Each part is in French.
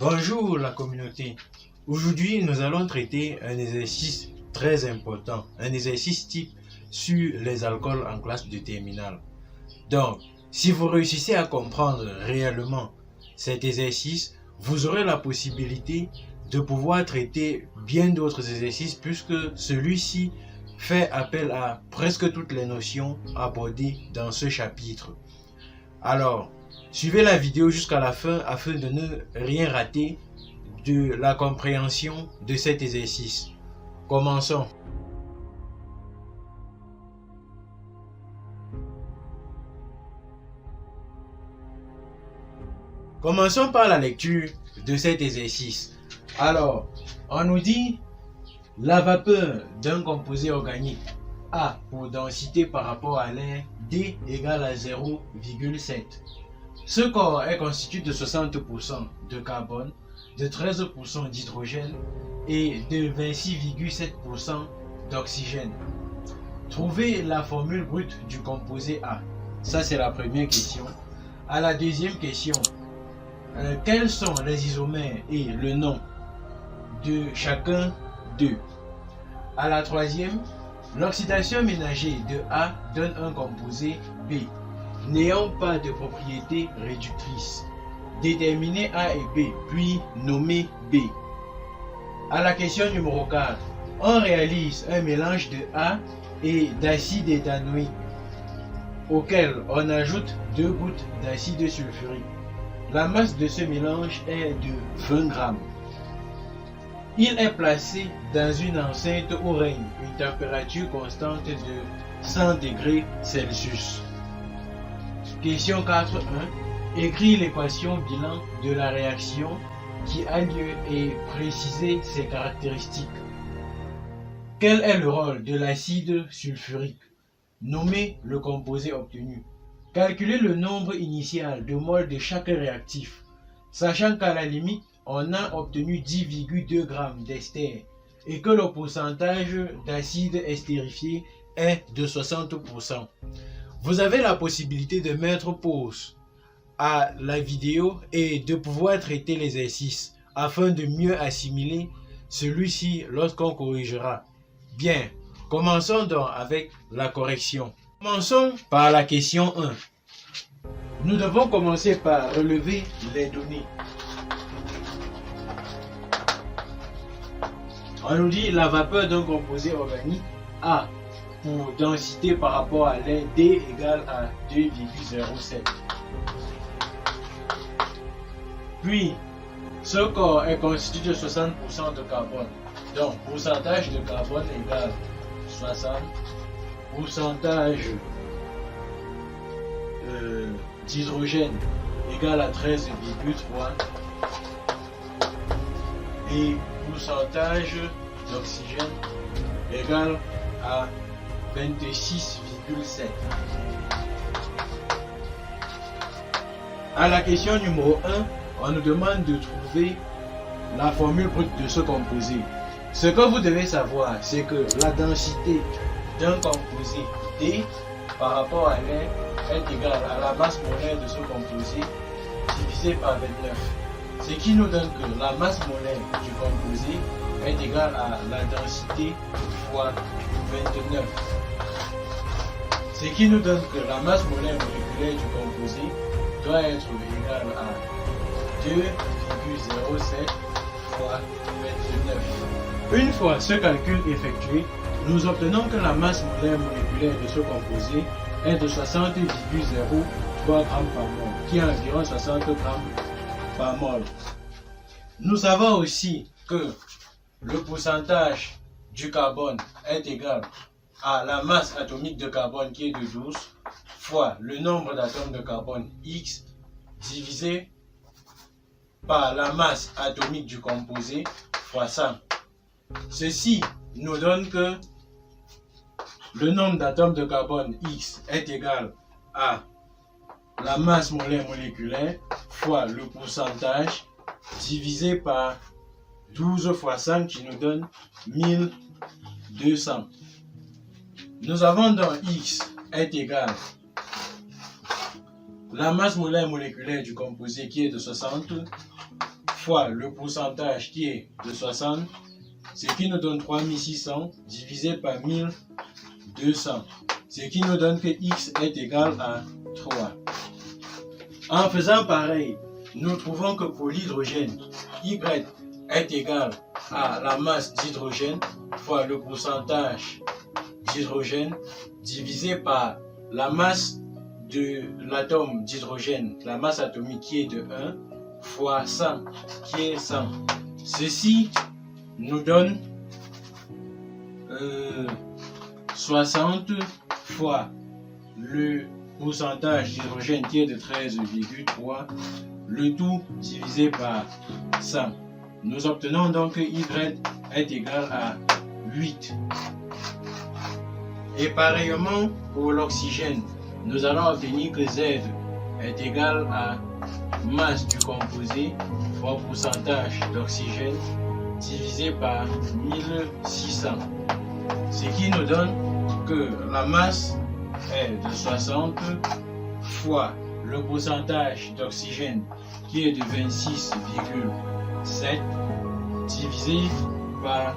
Bonjour la communauté. Aujourd'hui, nous allons traiter un exercice très important, un exercice type sur les alcools en classe de terminale. Donc, si vous réussissez à comprendre réellement cet exercice, vous aurez la possibilité de pouvoir traiter bien d'autres exercices puisque celui-ci fait appel à presque toutes les notions abordées dans ce chapitre. Alors, suivez la vidéo jusqu'à la fin afin de ne rien rater de la compréhension de cet exercice. Commençons. Commençons par la lecture de cet exercice. Alors, on nous dit la vapeur d'un composé organique A pour densité par rapport à l'air D égale à 0,7. Ce corps est constitué de 60% de carbone, de 13% d'hydrogène et de 26,7% d'oxygène. Trouvez la formule brute du composé A. Ça, c'est la première question. À la deuxième question, quels sont les isomères et le nom de chacun d'eux? À la troisième, l'oxydation ménagée de A donne un composé B, n'ayant pas de propriété réductrice. Déterminez A et B, puis nommez B. À la question numéro 4, on réalise un mélange de A et d'acide éthanoïque, auquel on ajoute 2 gouttes d'acide sulfurique. La masse de ce mélange est de 20 grammes. Il est placé dans une enceinte où règne une température constante de 100 degrés Celsius. Question 4.1. Écris l'équation bilan de la réaction qui a lieu et préciser ses caractéristiques. Quel est le rôle de l'acide sulfurique? Nommez le composé obtenu. Calculez le nombre initial de moles de chaque réactif, sachant qu'à la limite, on a obtenu 10,2 g d'ester et que le pourcentage d'acide estérifié est de 60%. Vous avez la possibilité de mettre pause à la vidéo et de pouvoir traiter l'exercice afin de mieux assimiler celui-ci lorsqu'on corrigera. Bien, commençons donc avec la correction. Commençons par la question 1. Nous devons commencer par relever les données. On nous dit la vapeur d'un composé organique A pour densité par rapport à l'air D égale à 2,07. Puis, ce corps est constitué de 60% de carbone. Donc, pourcentage de carbone égale 60. Pourcentage d'hydrogène égale à 13,3. Et pourcentage d'oxygène égale à 26,7. À la question numéro 1, on nous demande de trouver la formule brute de ce composé. Ce que vous devez savoir, c'est que la densité d'un composé D par rapport à l'air est égale à la masse molaire de ce composé divisé par 29. Ce qui nous donne que la masse molaire du composé est égale à la densité fois 29. Ce qui nous donne que la masse molaire moléculaire du composé doit être égale à 2,07 fois 29. Une fois ce calcul effectué, nous obtenons que la masse molaire moléculaire de ce composé est de 60,03 g par mol, qui est environ 60 g par mol. Nous savons aussi que le pourcentage du carbone est égal à la masse atomique de carbone qui est de 12 fois le nombre d'atomes de carbone X divisé par la masse atomique du composé fois 100. Ceci nous donne que le nombre d'atomes de carbone X est égal à la masse molaire moléculaire fois le pourcentage divisé par 12 fois 100 qui nous donne 1200. Nous avons donc X est égal la masse molaire moléculaire du composé qui est de 60 fois le pourcentage qui est de 60, ce qui nous donne 3600 divisé par 1200, ce qui nous donne que x est égal à 3. En faisant pareil, nous trouvons que pour l'hydrogène, y est égal à la masse d'hydrogène fois le pourcentage d'hydrogène divisé par la masse de l'atome d'hydrogène, la masse atomique qui est de 1, fois 100 qui est 100. Ceci nous donne 60 fois le pourcentage d'hydrogène qui est de 13,3, le tout divisé par 100. Nous obtenons donc que Y est égal à 8. Et pareillement pour l'oxygène, nous allons obtenir que Z est égal à masse du composé fois pourcentage d'oxygène divisé par 1600. Ce qui nous donne que la masse est de 60 fois le pourcentage d'oxygène qui est de 26,7 divisé par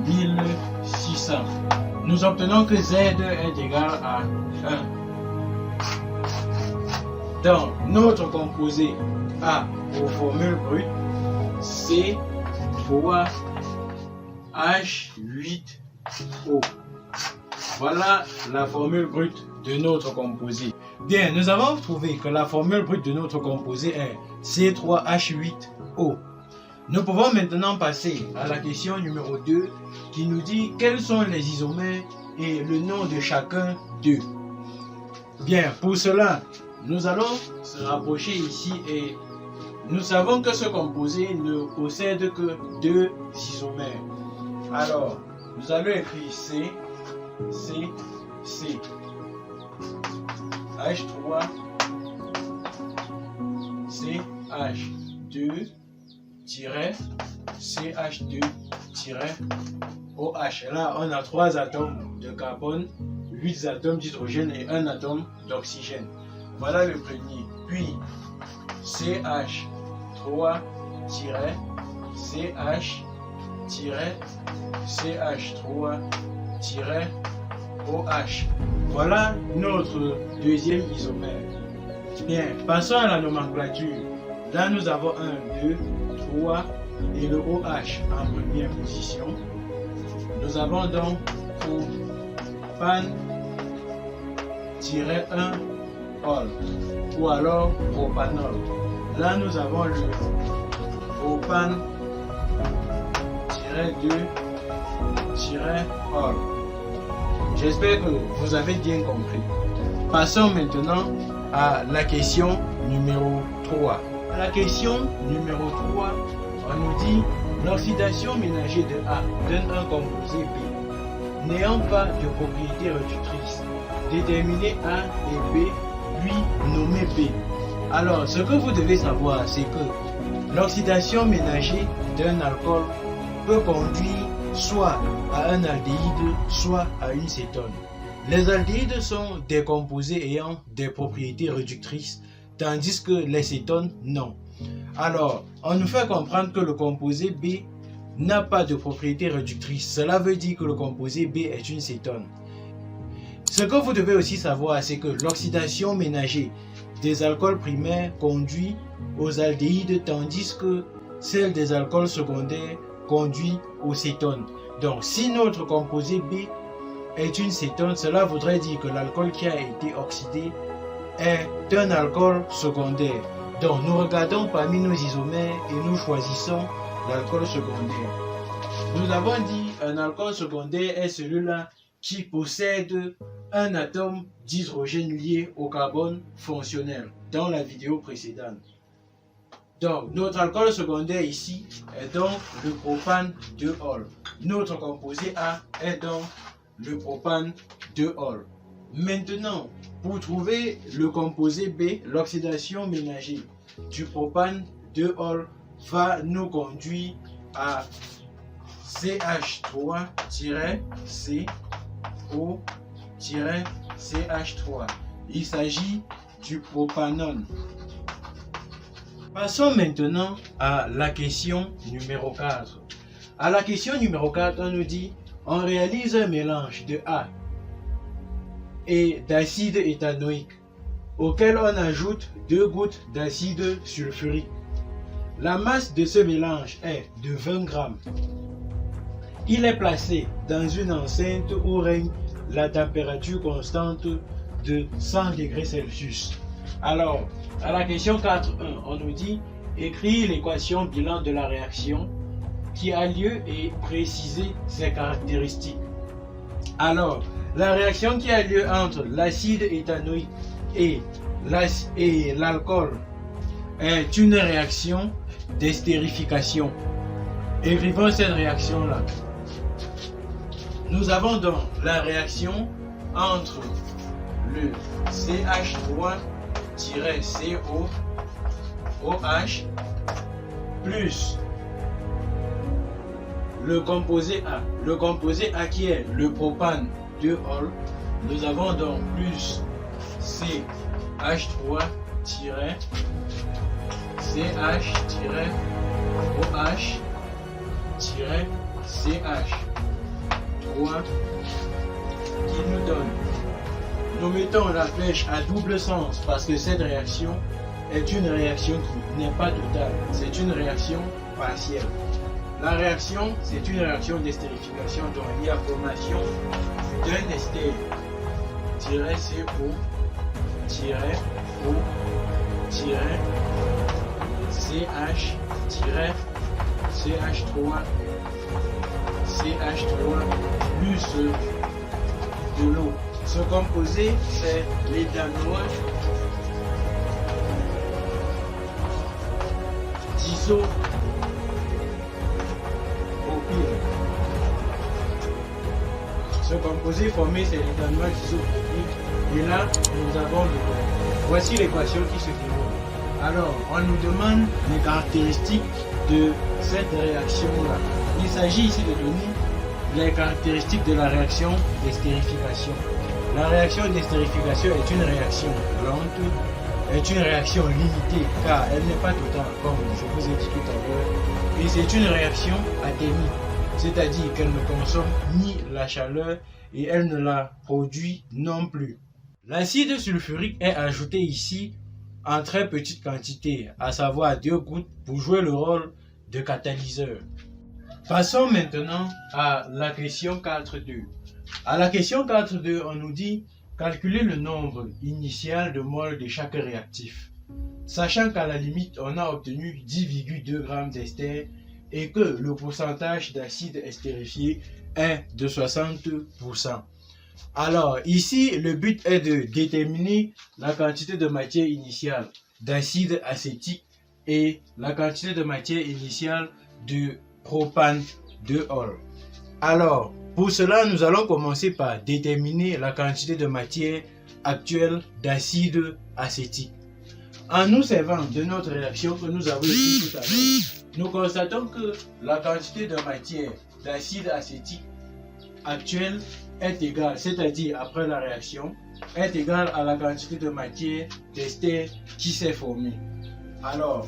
1600. Nous obtenons que Z est égal à 1. Dans notre composé A aux formules brutes, C3H8O. Voilà la formule brute de notre composé. Bien, nous avons trouvé que la formule brute de notre composé est C3H8O. Nous pouvons maintenant passer à la question numéro 2 qui nous dit quels sont les isomères et le nom de chacun d'eux. Bien, pour cela, nous allons se rapprocher ici et nous savons que ce composé ne possède que 2 isomères. Alors, nous allons écrire C, H3, CH2, CH2, OH. Là, on a 3 atomes de carbone, 8 atomes d'hydrogène et 1 atome d'oxygène. Voilà le premier. Puis, CH3, CH3, OH. Voilà notre deuxième isomère. Bien, passons à la nomenclature. Là, nous avons 1, 2, 3 et le OH en première position. Nous avons donc propane-1 ol ou alors propanol. Là, nous avons le propane-2 ol. J'espère que vous avez bien compris. Passons maintenant à la question numéro 3. La question numéro 3, on nous dit l'oxydation ménagée de A donne un composé B n'ayant pas de propriété réductrice. Déterminez A et B, puis nommez B. Alors, ce que vous devez savoir, c'est que l'oxydation ménagée d'un alcool peut conduire soit à un aldéhyde, soit à une cétone. Les aldéhydes sont des composés ayant des propriétés réductrices, tandis que les cétones, non. Alors, on nous fait comprendre que le composé B n'a pas de propriété réductrice. Cela veut dire que le composé B est une cétone. Ce que vous devez aussi savoir, c'est que l'oxydation ménagée des alcools primaires conduit aux aldéhydes, tandis que celle des alcools secondaires conduit aux cétones. Donc, si notre composé B est une cétone, cela voudrait dire que l'alcool qui a été oxydé est un alcool secondaire. Donc, nous regardons parmi nos isomères et nous choisissons l'alcool secondaire. Nous avons dit un alcool secondaire est celui-là qui possède un atome d'hydrogène lié au carbone fonctionnel dans la vidéo précédente. Donc, notre alcool secondaire ici est donc le propane 2 ol. Notre composé A est donc le propane 2 ol. Maintenant, pour trouver le composé B, l'oxydation ménagée du propane 2 ol va nous conduire à CH3-CO-CH3. Il s'agit du propanone. Passons maintenant à la question numéro 4. À la question numéro 4, on nous dit on réalise un mélange de A et d'acide éthanoïque auquel on ajoute 2 gouttes d'acide sulfurique. La masse de ce mélange est de 20 grammes. Il est placé dans une enceinte où règne la température constante de 100 degrés Celsius. Alors, à la question 4.1, on nous dit écrire l'équation bilan de la réaction qui a lieu et préciser ses caractéristiques. Alors, la réaction qui a lieu entre l'acide éthanoïque et l'alcool est une réaction d'estérification. Écrivons cette réaction-là. Nous avons donc la réaction entre le CH3-COOH plus le composé A. Le composé A qui est le propane 2-ol. Nous avons donc plus CH-OH-CH3 qui nous donne. Nous mettons la flèche à double sens parce que cette réaction est une réaction qui n'est pas totale, c'est une réaction partielle. La réaction, c'est une réaction d'estérification dont il y a formation d'un ester CH-CH3 plus de l'eau. Ce composé, c'est l'éthanol d'isopropyl. Ce composé formé, c'est l'éthanol d'isopropyl. Et là, nous avons le l'eau. Voici l'équation qui se déroule. Alors, on nous demande les caractéristiques de cette réaction-là. Il s'agit ici de donner les caractéristiques de la réaction d'estérification. La réaction d'estérification est une réaction lente, est une réaction limitée car elle n'est pas totale comme je vous ai dit tout à l'heure. Et c'est une réaction athénique, c'est-à-dire qu'elle ne consomme ni la chaleur et elle ne la produit non plus. L'acide sulfurique est ajouté ici en très petite quantité, à savoir 2 gouttes pour jouer le rôle de catalyseur. Passons maintenant à la question 4.2. À la question 4.2, on nous dit calculer le nombre initial de moles de chaque réactif, sachant qu'à la limite, on a obtenu 10,2 g d'ester et que le pourcentage d'acide estérifié est de 60%. Alors ici, le but est de déterminer la quantité de matière initiale d'acide acétique et la quantité de matière initiale de propane 2-ol. Alors, pour cela, nous allons commencer par déterminer la quantité de matière actuelle d'acide acétique. En nous servant de notre réaction que nous avons écrite tout à l'heure, nous constatons que la quantité de matière d'acide acétique actuelle est égale, c'est-à-dire après la réaction, est égale à la quantité de matière d'ester qui s'est formée. Alors,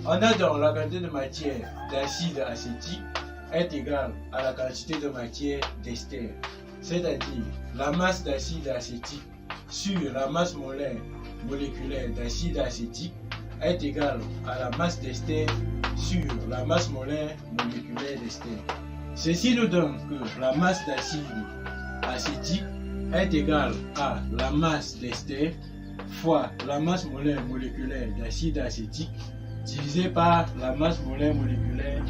on a donc la quantité de matière d'acide acétique est égale à la quantité de matière d'ester, c'est-à-dire la masse d'acide acétique sur la masse molaire moléculaire d'acide acétique est égale à la masse d'ester sur la masse molaire moléculaire d'ester. Ceci nous donne que la masse d'acide acétique est égale à la masse d'ester fois la masse molaire moléculaire d'acide acétique divisé par la masse molaire moléculaire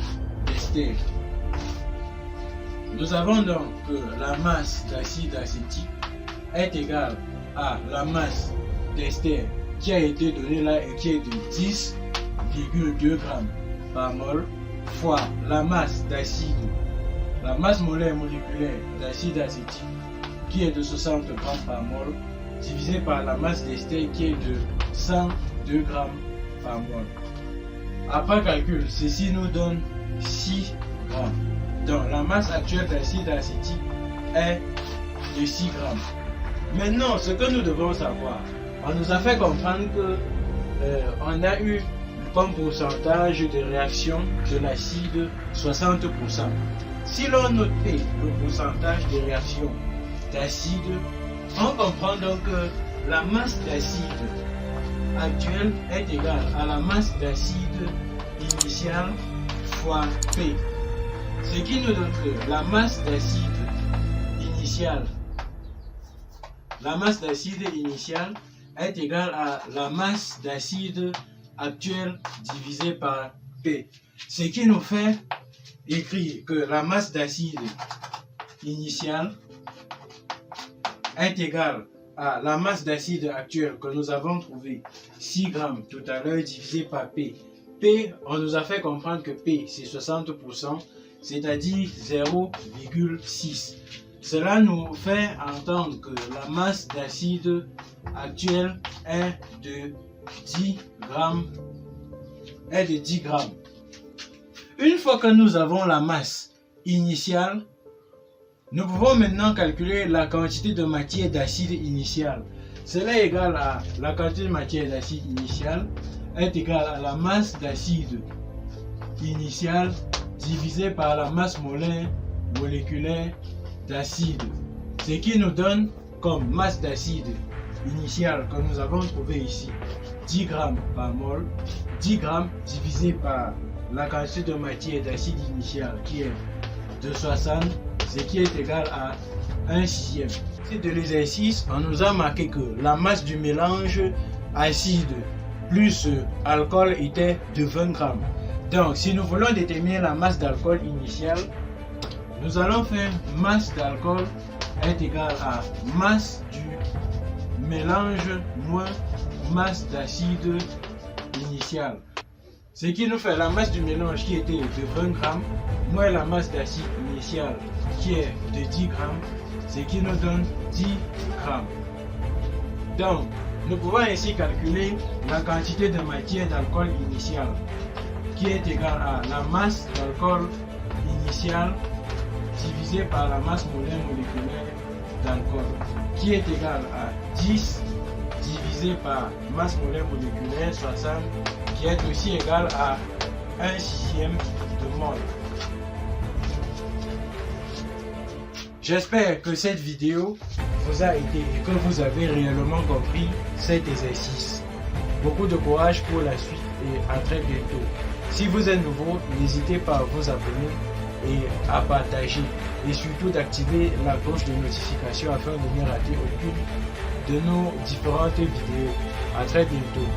d'ester. Nous avons donc que la masse d'acide acétique est égale à la masse d'ester qui a été donnée là et qui est de 10,2 g par mol fois la masse d'acide, la masse molaire moléculaire d'acide acétique qui est de 60 g par mol divisé par la masse d'ester qui est de 102 g par mol. Après calcul, ceci nous donne 6 g. Donc la masse actuelle d'acide acétique est de 6 g. Maintenant, ce que nous devons savoir, on nous a fait comprendre que on a eu comme pourcentage de réaction de l'acide 60%. Si l'on note P, le pourcentage de réaction d'acide, on comprend donc que la masse d'acide actuelle est égale à la masse d'acide initiale fois P. Ce qui nous donne que la masse d'acide initiale est égale à la masse d'acide actuelle divisée par P. Ce qui nous fait écrire que la masse d'acide initiale est égale à la masse d'acide actuelle que nous avons trouvé 6 grammes tout à l'heure divisé par P. P, on nous a fait comprendre que P c'est 60%, c'est-à-dire 0,6. Cela nous fait entendre que la masse d'acide actuelle est de 10 grammes. Une fois que nous avons la masse initiale, nous pouvons maintenant calculer la quantité de matière d'acide initiale. Cela est égal à la quantité de matière d'acide initiale est égale à la masse d'acide initiale divisée par la masse moléculaire d'acide. Ce qui nous donne comme masse d'acide initiale que nous avons trouvé ici 10 grammes par mol. 10 grammes divisé par la quantité de matière d'acide initiale qui est de 60, ce qui est égal à 1/6. C'est de l'exercice, on nous a marqué que la masse du mélange acide plus alcool était de 20 grammes. Donc, si nous voulons déterminer la masse d'alcool initiale, nous allons faire masse d'alcool est égale à masse du mélange moins masse d'acide initiale. Ce qui nous fait la masse du mélange qui était de 20 grammes moins la masse d'acide initiale qui est de 10 grammes, ce qui nous donne 10 grammes. Donc, nous pouvons ainsi calculer la quantité de matière d'alcool initiale qui est égale à la masse d'alcool initiale divisé par la masse moléculaire d'alcool qui est égale à 10 divisé par masse moléculaire 60 qui est aussi égal à 1/6 de mol. J'espère que cette vidéo vous a aidé et que vous avez réellement compris cet exercice. Beaucoup de courage pour la suite et à très bientôt. Si vous êtes nouveau, n'hésitez pas à vous abonner et à partager et surtout d'activer la cloche de notification afin de ne rater aucune de nos différentes vidéos. À très bientôt.